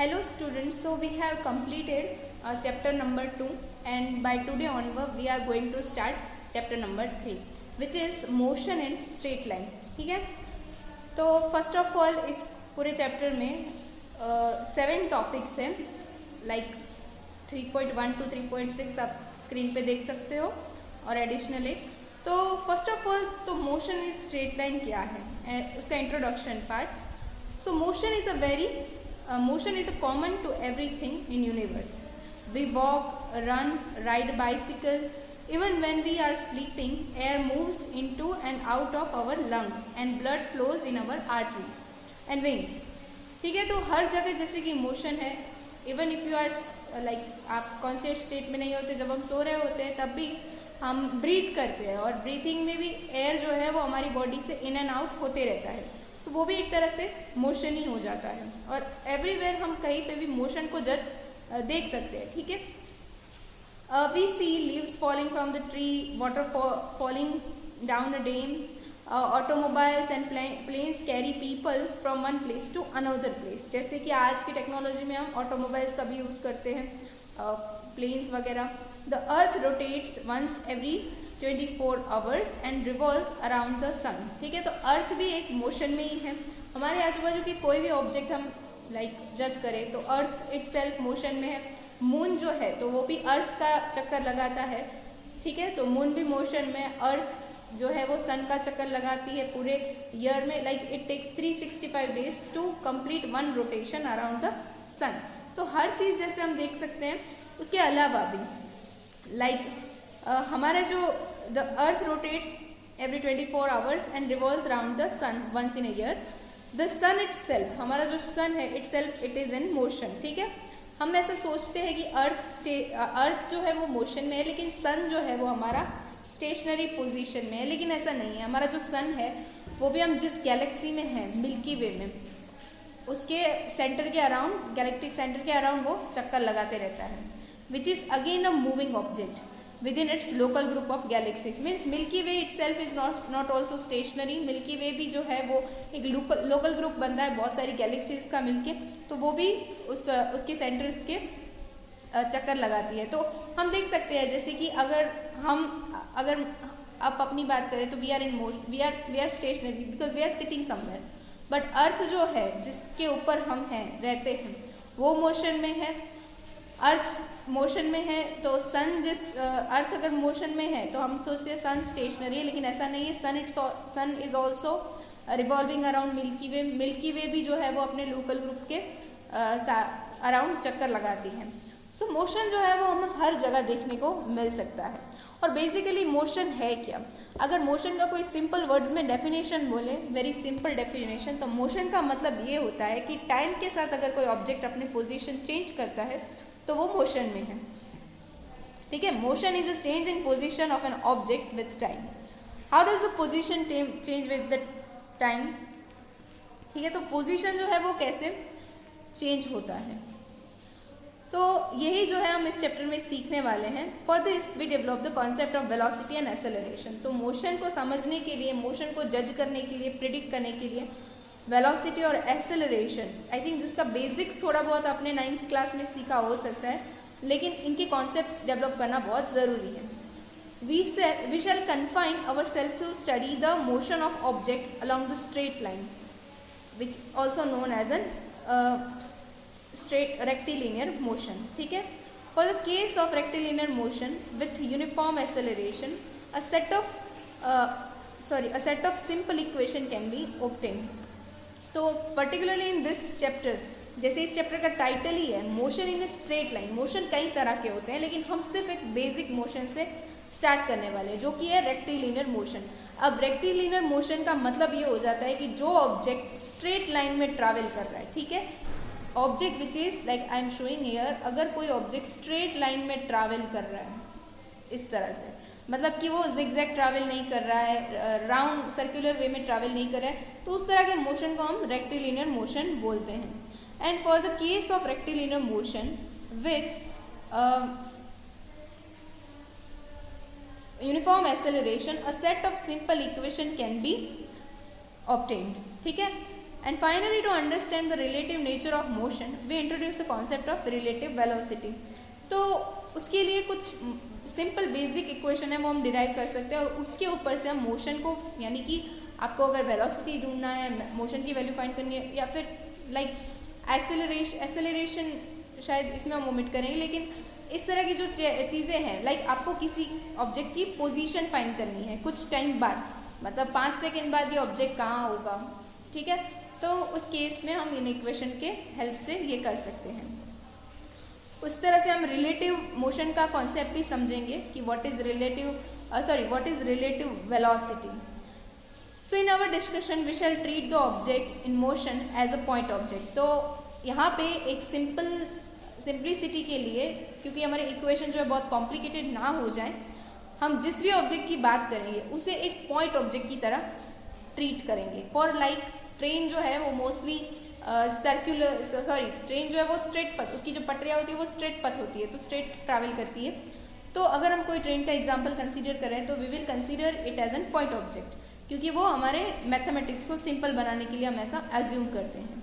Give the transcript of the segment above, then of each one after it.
Hello students, so we have completed chapter number 2 and by today onward we are going to start chapter number 3 which is motion and straight line. ठीक है, तो first of all इस पूरे chapter में 7 topics हैं, like 3.1 to 3.6 आप screen पे देख सकते हो और एडिशनली तो फर्स्ट ऑफ ऑल तो मोशन इज स्ट्रेट लाइन क्या है, उसका introduction part. So motion is a common to everything in universe. We walk, run, ride bicycle. Even when we are sleeping, air moves into and out of our lungs and blood flows in our arteries and veins. ठीक है, तो हर जगह जैसे कि motion है. Even if you are like आप conscious state में नहीं होते, जब हम सो रहे होते हैं तब भी हम ब्रीथ करते हैं और ब्रीथिंग में भी एयर जो है वो हमारी बॉडी से इन एंड आउट होते रहता है, तो वो भी एक तरह से मोशन ही हो जाता है. और एवरीवेयर हम कहीं पे भी मोशन को देख सकते हैं. ठीक है, we see leaves falling from the tree, water falling down a dam, automobiles and planes carry people from one place to another place. जैसे कि आज की टेक्नोलॉजी में हम ऑटोमोबाइल्स का भी यूज़ करते हैं, प्लेन्स वगैरह. The earth rotates once every 24 hours and revolves around the sun. ठीक है, तो अर्थ भी एक मोशन में ही है. हमारे आजू बाजू की कोई भी ऑब्जेक्ट हम लाइक जज करें तो अर्थ इटसेल्फ मोशन में है. मून जो है तो वो भी अर्थ का चक्कर लगाता है. ठीक है, तो मून भी मोशन में. अर्थ जो है वो सन का चक्कर लगाती है पूरे ईयर में. Like it takes 365 days to complete one rotation around the sun. तो हर चीज़ जैसे हम देख सकते हैं. उसके अलावा भी लाइक हमारा जो the earth rotates every 24 hours and revolves around the sun once in a year. The sun itself, हमारा जो सन है itself it is in motion. ठीक है, हम ऐसे सोचते हैं कि अर्थ जो है वो मोशन में है, लेकिन सन जो है वो हमारा स्टेशनरी पोजीशन में है. लेकिन ऐसा नहीं है. हमारा जो सन है वो भी हम जिस गैलेक्सी में है, मिल्की वे में, उसके सेंटर के अराउंड, गैलेक्टिक सेंटर के अराउंड वो चक्कर लगाते रहता है, which is again a moving object within its local group of galaxies. Means Milky Way itself is not also stationary. Milky Way भी जो है वो एक local group बनता है बहुत सारी galaxies का मिलके, तो वो भी उसके सेंटर्स के चक्कर लगाती है. तो हम देख सकते हैं जैसे कि अगर आप अपनी बात करें तो we are stationary because we are sitting somewhere. But earth जो है जिसके ऊपर हम हैं, रहते हैं, वो मोशन में है. अर्थ मोशन में है तो सन अर्थ अगर मोशन में है तो हम सोचते हैं सन स्टेशनरी है, लेकिन ऐसा नहीं है. Sun is also revolving around Milky Way. Milky Way भी जो है वो अपने लोकल ग्रुप के अराउंड चक्कर लगाती है. सो मोशन जो है वो हमें हर जगह देखने को मिल सकता है. और बेसिकली मोशन है क्या? अगर मोशन का कोई सिंपल वर्ड्स में डेफिनेशन बोले, वेरी सिंपल डेफिनेशन, तो मोशन का मतलब ये होता है कि टाइम के साथ अगर कोई ऑब्जेक्ट अपनी पोजीशन चेंज करता है तो वो मोशन में है. ठीक है, motion is a change in position of an object with time. How does the position change with the time? ठीक है, तो पोजीशन जो है वो कैसे चेंज होता है, तो यही जो है हम इस चैप्टर में सीखने वाले हैं. For this we develop the concept of velocity and acceleration. तो मोशन को समझने के लिए, मोशन को जज करने के लिए, प्रिडिक्ट करने के लिए वेलोसिटी और एक्सेलरेशन, आई थिंक जिसका बेसिक्स थोड़ा बहुत आपने 9th क्लास में सीखा हो सकता है, लेकिन इनके कॉन्सेप्ट्स डेवलप करना बहुत ज़रूरी है. We shall confine our self to study the motion of object along the straight line which also known as an straight rectilinear motion. ठीक है, for the case of rectilinear motion with uniform acceleration a set of simple equation can be obtained. तो particularly in this chapter, जैसे इस chapter का title ही है motion in straight line. Motion कई तरह के होते हैं, लेकिन हम सिर्फ एक बेसिक मोशन से स्टार्ट करने वाले हैं जो कि है रेक्टिलिनियर मोशन. अब रेक्टिलिनियर मोशन का मतलब ये हो जाता है कि जो ऑब्जेक्ट स्ट्रेट लाइन में ट्रैवल कर रहा है. ठीक है, object which is like I am showing here, अगर कोई ऑब्जेक्ट स्ट्रेट लाइन में ट्रैवल कर रहा है इस तरह से, मतलब कि वो जिगजैग ट्रैवल नहीं कर रहा है, राउंड सर्कुलर वे में ट्रैवल नहीं कर रहा है, तो उस तरह के मोशन को हम रेक्टिलिनियर मोशन बोलते हैं. And for the case of rectilinear motion with uniform acceleration a set of simple equation can be obtained. ठीक है, And finally, to understand the relative nature of motion, we introduce the concept of relative velocity. तो उसके लिए कुछ simple basic equation है वो हम derive कर सकते हैं और उसके ऊपर से हम मोशन को, यानी कि आपको अगर वेलोसिटी ढूंढना है, मोशन की वैल्यू फाइंड करनी है, या फिर लाइक एक्सेलरेशन शायद इसमें हम ओमिट करेंगे, लेकिन इस तरह की जो चीज़ें हैं, लाइक आपको किसी ऑब्जेक्ट की पोजीशन फाइंड करनी है कुछ टाइम बाद, मतलब 5 सेकेंड बाद ये ऑब्जेक्ट कहाँ होगा, ठीक है। तो उस केस में हम इन इक्वेशन के हेल्प से ये कर सकते हैं। उस तरह से हम रिलेटिव मोशन का कॉन्सेप्ट भी समझेंगे कि what is relative velocity. So in our discussion we shall treat the object in motion as a point object. तो यहाँ पे एक सिंप्लिसिटी के लिए, क्योंकि हमारे इक्वेशन जो है बहुत कॉम्प्लिकेटेड ना हो जाए, हम जिस भी ऑब्जेक्ट की बात करेंगे उसे एक पॉइंट ऑब्जेक्ट की तरह ट्रीट करेंगे। फॉर लाइक ट्रेन जो है वो मोस्टली ट्रेन जो है वो स्ट्रेट पथ, उसकी जो पटरियाँ होती है वो स्ट्रेट पथ होती है, तो स्ट्रेट ट्रैवल करती है। तो अगर हम कोई ट्रेन का एग्जांपल कंसीडर करें तो we will consider it as an point object, क्योंकि वो हमारे मैथमेटिक्स को सिंपल बनाने के लिए हम ऐसा एज्यूम करते हैं।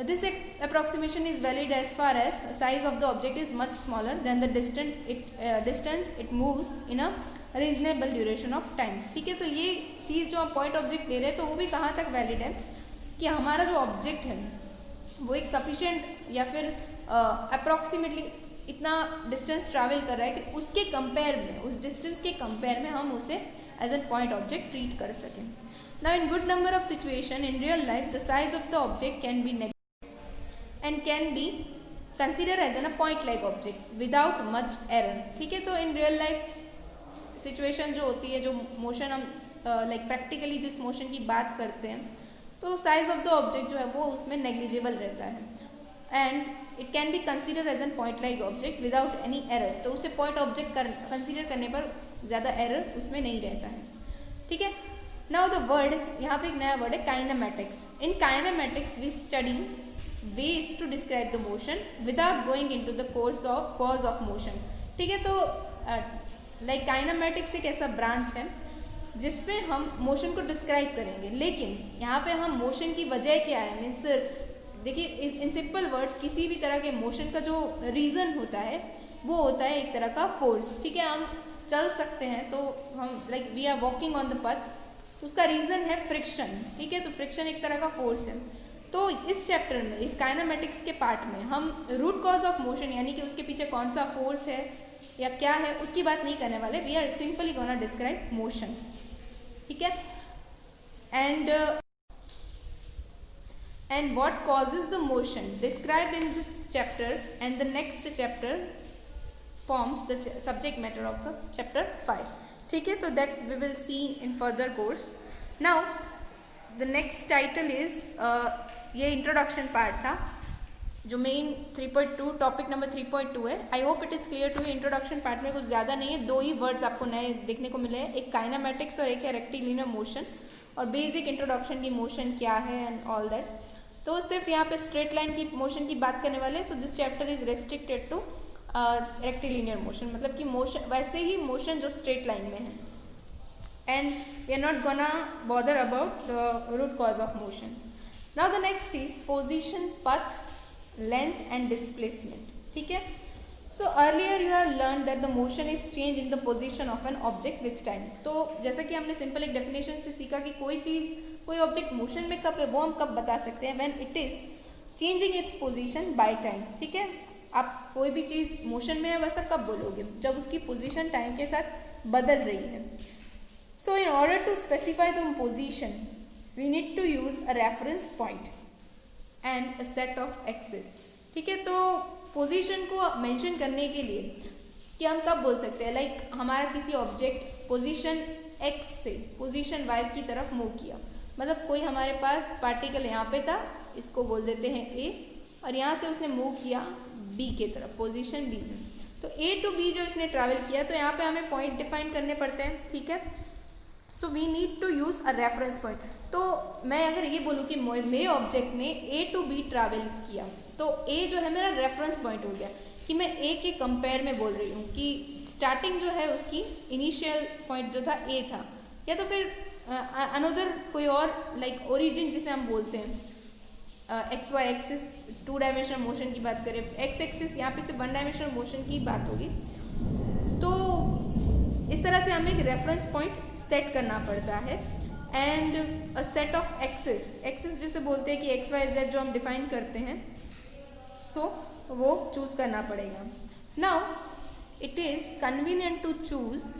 This approximation is valid as far as size of the object is much smaller than the distance it moves in a reasonable duration of time। ठीक है, तो ये चीज़ जो हम पॉइंट ऑब्जेक्ट ले रहे हैं तो वो भी कहाँ तक वैलिड है कि हमारा जो ऑब्जेक्ट है वो एक सफिशिएंट या फिर अप्रॉक्सीमेटली इतना डिस्टेंस ट्रैवल कर रहा है कि उसके कंपेयर में, उस डिस्टेंस के कंपेयर में हम उसे as an point object treat कर सकें। Now in good number of situation in real life the size of the object can be and can be considered as a point like object without much error। ठीक है, तो in real life situation जो होती है, जो motion हम like practically जिस motion की बात करते हैं, तो साइज ऑफ द ऑब्जेक्ट जो है वो उसमें नेग्लिजिबल रहता है and it can be consider as an point like object without any error. तो उसे पॉइंट ऑब्जेक्ट कंसिडर करने पर ज़्यादा एरर उसमें नहीं रहता है। ठीक है, नाउ द वर्ड, यहाँ पे एक नया वर्ड है kinematics. In kinematics we study ways to describe the motion without going into the cause of motion। ठीक है, तो लाइक काइनेमैटिक्स एक ऐसा ब्रांच है जिसमें हम मोशन को डिस्क्राइब करेंगे, लेकिन यहाँ पे हम मोशन की वजह क्या है, मीन्स देखिए इन सिंपल वर्ड्स किसी भी तरह के मोशन का जो रीज़न होता है वो होता है एक तरह का फोर्स। ठीक है, हम चल सकते हैं तो हम like we are walking on the path, उसका रीज़न है फ्रिक्शन। ठीक है, तो फ्रिक्शन एक तरह का फोर्स है। तो इस चैप्टर में, इस काइनेमैटिक्स के पार्ट में हम रूट कॉज ऑफ मोशन, यानी कि उसके पीछे कौन सा फोर्स है या क्या है, उसकी बात नहीं करने वाले। We are simply gonna describe motion. ठीक है, and what causes the motion described in this chapter and the next chapter forms the subject matter of the chapter 5। ठीक है, तो that we will see in further course. Now the next title is, ये introduction part था जो main 3.2 topic number 3.2 है। I hope it is clear to you. Introduction part में कुछ ज़्यादा नहीं है, 2 ही वर्ड्स आपको नए देखने को मिले हैं, एक काइनेमैटिक्स और एक है रेक्टिलिनियर मोशन, और बेसिक इंट्रोडक्शन की मोशन क्या है एंड ऑल दैट। तो सिर्फ यहाँ पे स्ट्रेट लाइन की मोशन की बात करने वाले हैं। So this chapter is restricted to rectilinear motion, मतलब कि मोशन वैसे ही मोशन जो स्ट्रेट लाइन में है, and we are not gonna bother about the root cause of motion. Now the next is position, path, length and displacement। ठीक है, so earlier you have learned that the motion is change in the position of an object with time। तो जैसा कि हमने simple एक definition से सीखा कि कोई चीज़, कोई ऑब्जेक्ट मोशन में कब है वो हम कब बता सकते हैं, when it is changing its position by time। ठीक है, आप कोई भी चीज़ मोशन में है वैसा कब बोलोगे, जब उसकी पोजीशन टाइम के साथ बदल रही है। So in order to specify the position we need to use a reference point and a set of axes। ठीक है, तो पोजीशन को मेंशन करने के लिए कि हम कब बोल सकते हैं, लाइक हमारा किसी ऑब्जेक्ट पोजीशन x से पोजीशन y की तरफ मूव किया, मतलब कोई हमारे पास पार्टिकल यहाँ पे था, इसको बोल देते हैं a, और यहाँ से उसने मूव किया b के तरफ, पोजीशन b में। तो a to b जो इसने ट्रैवल किया, तो यहाँ पे हमें पॉइंट डिफाइन करने पड़ते हैं। ठीक है, so we need to use a reference point. तो मैं अगर ये बोलूँ कि मेरे ऑब्जेक्ट ने A to B ट्रैवल किया, तो A जो है मेरा रेफरेंस पॉइंट हो गया कि मैं A के कंपेयर में बोल रही हूँ कि स्टार्टिंग जो है उसकी इनिशियल पॉइंट जो था A था, या तो फिर अनदर कोई और लाइक ओरिजिन जिसे हम बोलते हैं, X Y axis 2 dimensional motion की बात करें, एक्स एक्सिस यहाँ पे सिर्फ 1 डायमेंशनल मोशन की बात होगी। तो इस तरह से हमें एक रेफरेंस पॉइंट सेट करना पड़ता है and a set of axis, axis जिसे बोलते हैं कि एक्स वाई जेड जो हम डिफाइन करते हैं, सो वो चूज करना पड़ेगा। Now it is convenient to choose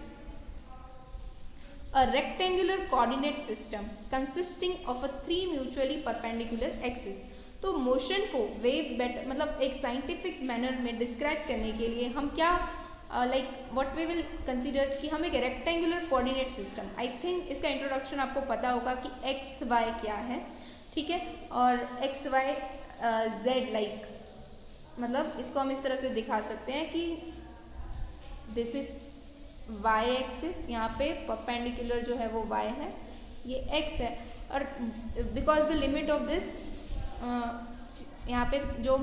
a rectangular coordinate system consisting of a 3 mutually perpendicular axes। तो मोशन को वे बेटर मतलब एक साइंटिफिक मैनर में डिस्क्राइब करने के लिए हम क्या like what we will consider कि हम एक rectangular coordinate system, I think इसका इंट्रोडक्शन आपको पता होगा कि एक्स वाई क्या है, ठीक है, और एक्स वाई जेड लाइक मतलब इसको हम इस तरह से दिखा सकते हैं कि दिस इज y एक्सिस, यहाँ पे परपेंडिकुलर जो है वो y है, ये x है, और because the limit of this यहाँ पे जो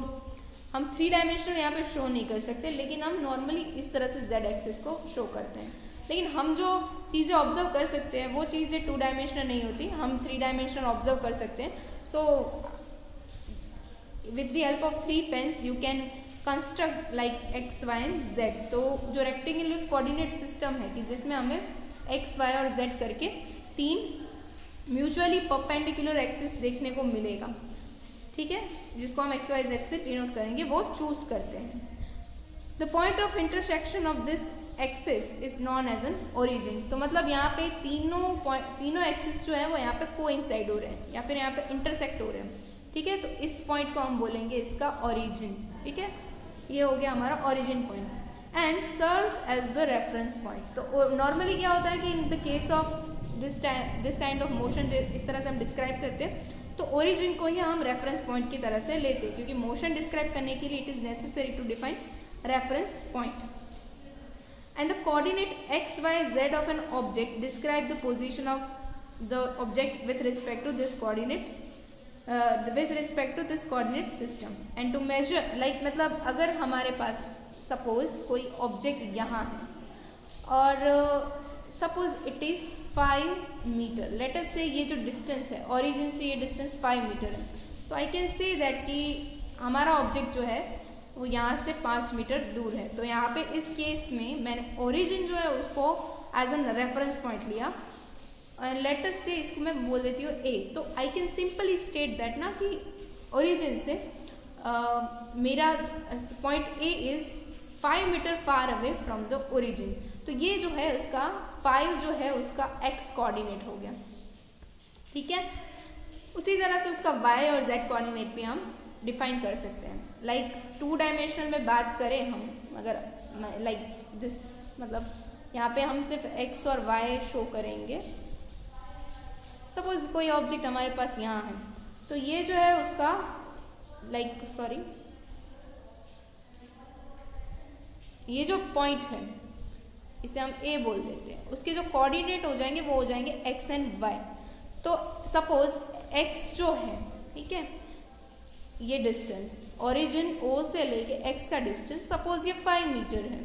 हम 3 डायमेंशनल यहाँ पे शो नहीं कर सकते, लेकिन हम नॉर्मली इस तरह से z एक्सिस को शो करते हैं। लेकिन हम जो चीज़ें ऑब्जर्व कर सकते हैं वो चीज़ें 2 डायमेंशनल नहीं होती, हम 3 डायमेंशनल ऑब्जर्व कर सकते हैं। So with the help of 3 pens you can construct like X Y and Z. तो जो रेक्टेंगुलर कोऑर्डिनेट सिस्टम है कि जिसमें हमें एक्स वाई और जेड करके 3 म्यूचुअली परपेंडिकुलर एक्सिस देखने को मिलेगा, ठीक है, जिसको हम एक्स वाई जेड से डिनोट करेंगे, वो चूज करते हैं। The point of intersection of this axis is known as an origin. तो मतलब यहाँ पे तीनों एक्सिस जो है वो यहाँ पे कोइंसाइड हो रहे हैं या फिर यहाँ पे इंटरसेक्ट हो रहे हैं, ठीक है, तो इस पॉइंट को हम बोलेंगे इसका ओरिजिन, ठीक है, ये हो गया हमारा origin point and serves as the reference point. तो नॉर्मली क्या होता है कि in the case of this kind of motion इस तरह से हम डिस्क्राइब करते हैं, तो ओरिजिन को ही हम रेफरेंस पॉइंट की तरह से लेते हैं, क्योंकि मोशन डिस्क्राइब करने के लिए it is necessary to define reference point. And the coordinate X Y Z of an object describe the position of the object with respect to this coordinate with respect to this coordinate system and to measure like मतलब अगर हमारे पास suppose कोई object यहाँ है और suppose it is 5 metres, let us say ये जो distance है ओरिजिन से ये डिस्टेंस 5 मीटर है, तो आई कैन से दैट कि हमारा ऑब्जेक्ट जो है वो यहाँ से 5 मीटर दूर है। तो यहाँ पे इस केस में मैंने ओरिजिन जो है उसको एज एन रेफरेंस पॉइंट लिया और लेट अस से इसको मैं बोल देती हूँ ए। तो I can simply state that ना कि ओरिजिन से मेरा point A is 5 metres far away from the origin. तो ये जो है उसका 5 जो है उसका एक्स कोऑर्डिनेट हो गया, ठीक है। उसी तरह से उसका वाई और जेड कोऑर्डिनेट भी हम डिफाइन कर सकते हैं। लाइक 2 डायमेंशनल में बात करें हम, अगर लाइक दिस मतलब यहाँ पे हम सिर्फ एक्स और वाई शो करेंगे। सपोज कोई ऑब्जेक्ट हमारे पास यहाँ है, तो ये जो है उसका लाइक सॉरी ये जो पॉइंट है इसे हम ए बोल देते हैं, उसके जो कोऑर्डिनेट हो जाएंगे वो हो जाएंगे एक्स एंड वाई। तो सपोज एक्स जो है, ठीक है, ये डिस्टेंस ओरिजिन ओ से लेके एक्स का डिस्टेंस सपोज ये 5 मीटर है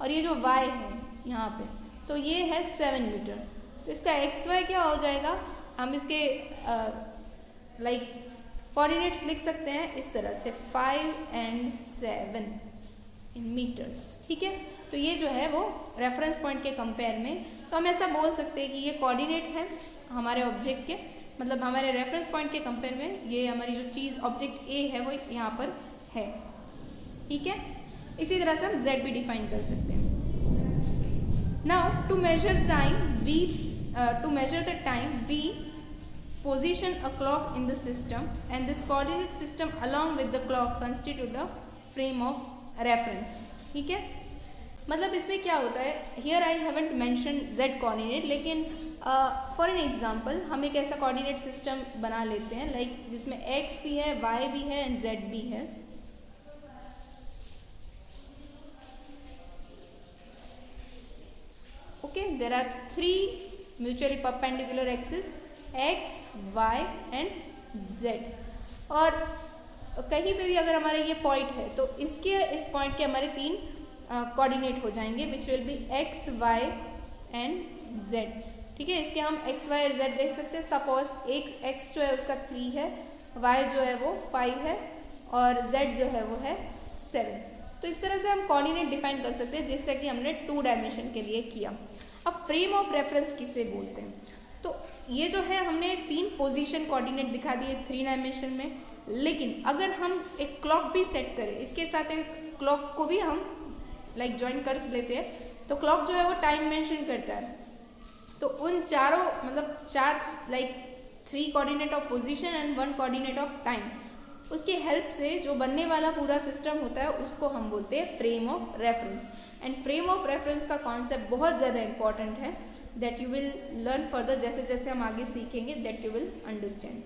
और ये जो वाई है यहाँ पे तो ये है 7 मीटर। तो इसका एक्स वाई क्या हो जाएगा, हम इसके लाइक कोऑर्डिनेट्स लिख सकते हैं इस तरह से 5 and 7 इन मीटर्स, ठीक है। तो ये जो है वो रेफरेंस पॉइंट के कंपेयर में, तो हम ऐसा बोल सकते हैं कि ये कोऑर्डिनेट है हमारे ऑब्जेक्ट के, मतलब हमारे रेफरेंस पॉइंट के कंपेयर में ये हमारी जो चीज़ ऑब्जेक्ट ए है वो यहाँ पर है, ठीक है। इसी तरह से हम z भी डिफाइन कर सकते हैं। Now to measure the time we position a clock in the system and this coordinate system along with the clock constitute a frame of reference, ठीक है। मतलब इसमें क्या होता है, here I haven't mentioned z coordinate, लेकिन for an example हम एक ऐसा कोऑर्डिनेट सिस्टम बना लेते हैं लाइक जिसमें x भी है, y भी है एंड z भी है। Okay, there are 3 mutually perpendicular axes x, y and z। और कहीं पे भी अगर हमारा ये पॉइंट है तो इसके इस पॉइंट के हमारे 3 कोऑर्डिनेट हो जाएंगे which will be x, y and z, ठीक है। इसके हम x, y और z देख सकते हैं। सपोज एक x जो है उसका 3 है y जो है वो 5 है और z जो है वो है 7। तो इस तरह से हम कोऑर्डिनेट डिफाइन कर सकते हैं जैसे कि हमने 2 डायमेंशन के लिए किया। अब फ्रेम ऑफ रेफरेंस किसे बोलते हैं? तो ये जो है हमने 3 पोजीशन कोऑर्डिनेट दिखा दिए 3 डायमेंशन में, लेकिन अगर हम एक क्लॉक भी सेट करें, इसके साथ एक क्लॉक को भी हम लाइक ज्वाइन कर लेते हैं, तो क्लॉक जो है वो टाइम मेंशन करता है। तो उन चारों मतलब 4 like 3 coordinate of position and 1 coordinate of time, उसकी हेल्प से जो बनने वाला पूरा सिस्टम होता है उसको हम बोलते हैं frame of reference. And frame of reference का कॉन्सेप्ट बहुत ज़्यादा इंपॉर्टेंट है, that you will learn further, जैसे जैसे हम आगे सीखेंगे दैट यू विल अंडरस्टैंड।